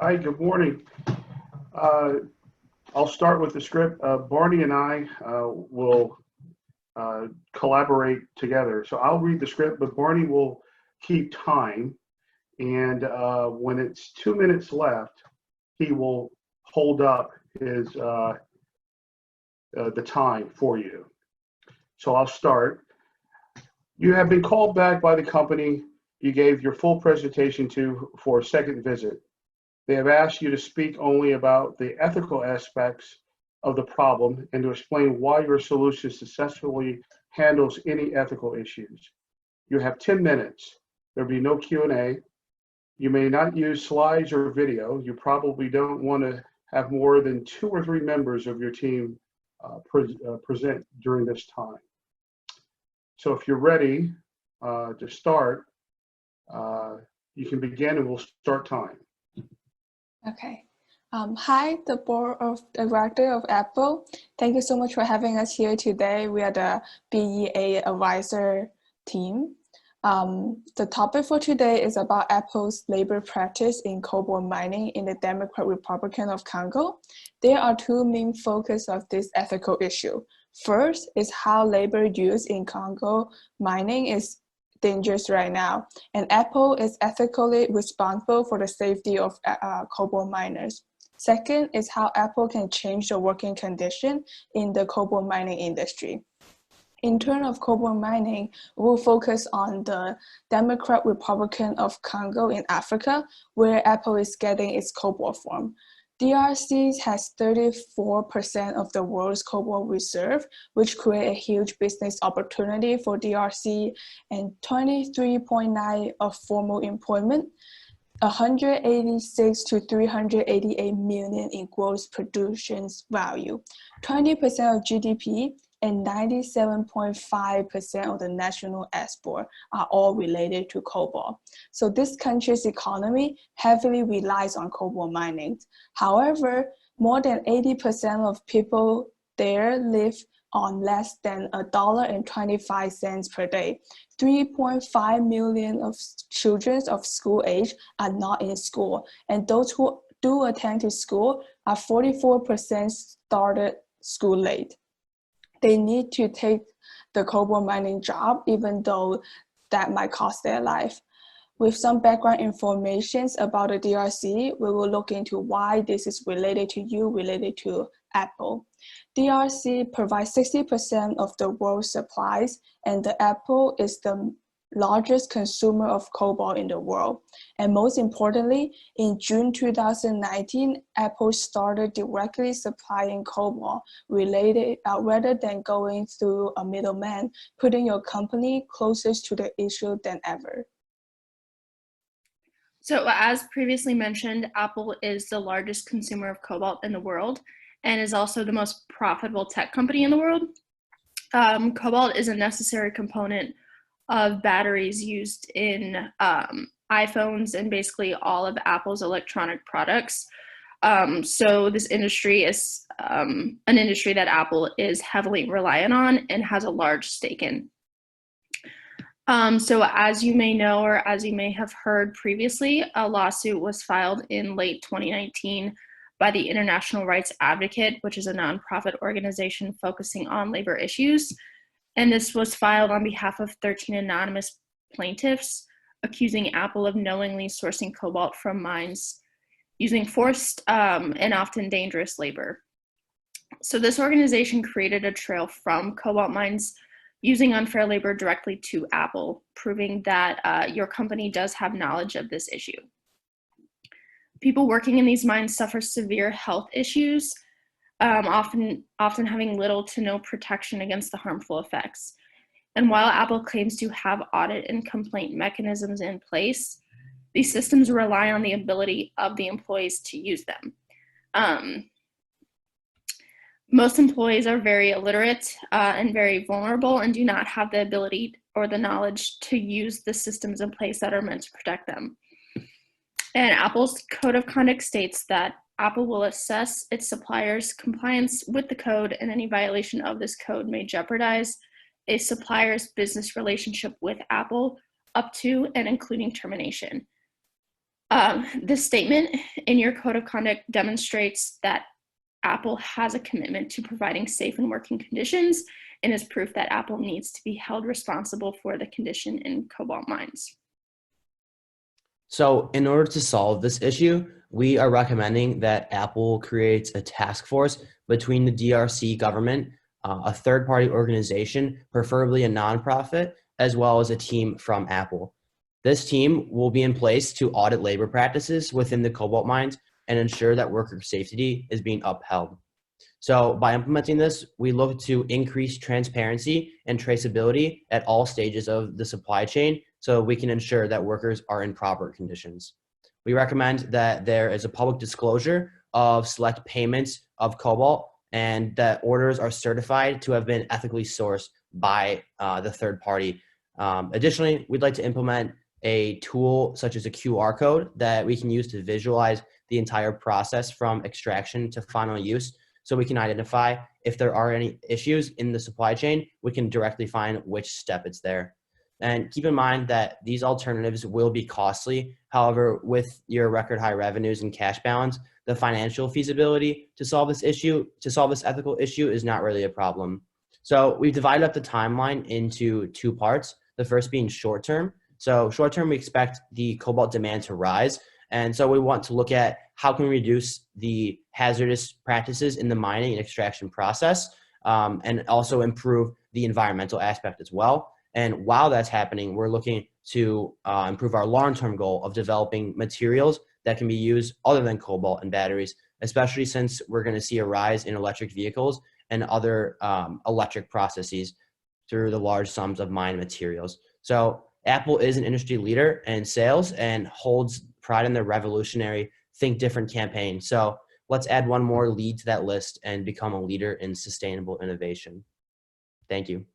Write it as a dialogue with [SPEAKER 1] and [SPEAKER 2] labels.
[SPEAKER 1] Hi, good morning. Uh, I'll start with the script. Barney and I will collaborate together. So I'll read the script, but Barney will keep time. And when it's 2 minutes left, he will hold up his the time for you. So I'll start. You have been called back by the company you gave your full presentation to for a second visit. They have asked you to speak only about the ethical aspects of the problem and to explain why your solution successfully handles any ethical issues. You have 10 minutes. There'll be no Q&A. You may not use slides or video. You probably don't want to have more than 2 or 3 members of your team present during this time. So if you're ready to start, you can begin and we'll start time.
[SPEAKER 2] Okay. Hi, the Board of Directors of Apple. Thank you so much for having us here today. We are the BEA advisor team. The topic for today is about Apple's labor practice in cobalt mining in the Democratic Republic of Congo. There are two main focuses of this ethical issue. First is how labor used in Congo mining is dangerous right now, and Apple is ethically responsible for the safety of cobalt miners. Second is how Apple can change the working condition in the cobalt mining industry. In terms of cobalt mining, we'll focus on the Democratic Republic of Congo in Africa, where Apple is getting its cobalt from. DRC has 34% of the world's cobalt reserve, which create a huge business opportunity for DRC, and 23.9% of formal employment, 186 to 388 million in gross production value, 20% of GDP, and 97.5% of the national export are all related to cobalt. So this country's economy heavily relies on cobalt mining. However, more than 80% of people there live on less than $1.25 per day. 3.5 million of children of school age are not in school, and those who do attend to school are 44% started school late. They need to take the cobalt mining job, even though that might cost their life. With some background information about the DRC, we will look into why this is related to Apple. DRC provides 60% of the world's supplies, and the Apple is the largest consumer of cobalt in the world. And most importantly, in June 2019, Apple started directly supplying cobalt rather than going through a middleman, putting your company closest to the issue than ever.
[SPEAKER 3] So as previously mentioned, Apple is the largest consumer of cobalt in the world and is also the most profitable tech company in the world. Cobalt is a necessary component of batteries used in iPhones and basically all of Apple's electronic products. So this industry is an industry that Apple is heavily reliant on and has a large stake in. So as you may know, or as you may have heard previously, a lawsuit was filed in late 2019 by the International Rights Advocate, which is a nonprofit organization focusing on labor issues. And this was filed on behalf of 13 anonymous plaintiffs, accusing Apple of knowingly sourcing cobalt from mines using forced and often dangerous labor. So this organization created a trail from cobalt mines using unfair labor directly to Apple, proving that your company does have knowledge of this issue. People working in these mines suffer severe health issues, often having little to no protection against the harmful effects. And while Apple claims to have audit and complaint mechanisms in place, these systems rely on the ability of the employees to use them. Most employees are very illiterate and very vulnerable and do not have the ability or the knowledge to use the systems in place that are meant to protect them. And Apple's code of conduct states that Apple will assess its suppliers' compliance with the code, and any violation of this code may jeopardize a supplier's business relationship with Apple up to and including termination. This statement in your code of conduct demonstrates that Apple has a commitment to providing safe and working conditions and is proof that Apple needs to be held responsible for the condition in cobalt mines.
[SPEAKER 4] So in order to solve this issue, we are recommending that Apple creates a task force between the DRC government, a third-party organization, preferably a nonprofit, as well as a team from Apple. This team will be in place to audit labor practices within the cobalt mines and ensure that worker safety is being upheld. So by implementing this, we look to increase transparency and traceability at all stages of the supply chain so we can ensure that workers are in proper conditions. We recommend that there is a public disclosure of select payments of cobalt and that orders are certified to have been ethically sourced by the third party. Additionally, we'd like to implement a tool such as a QR code that we can use to visualize the entire process from extraction to final use, so we can identify if there are any issues in the supply chain. We can directly find which step it's there. And keep in mind that these alternatives will be costly. However, with your record high revenues and cash balance, the financial feasibility to solve this ethical issue is not really a problem. So we've divided up the timeline into two parts. The first being short term. So short term, we expect the cobalt demand to rise. And so we want to look at how can we reduce the hazardous practices in the mining and extraction process, and also improve the environmental aspect as well. And while that's happening, we're looking to improve our long-term goal of developing materials that can be used other than cobalt in batteries, especially since we're going to see a rise in electric vehicles and other electric processes through the large sums of mined materials. So Apple is an industry leader in sales and holds pride in their revolutionary Think Different campaign. So let's add one more lead to that list and become a leader in sustainable innovation. Thank you.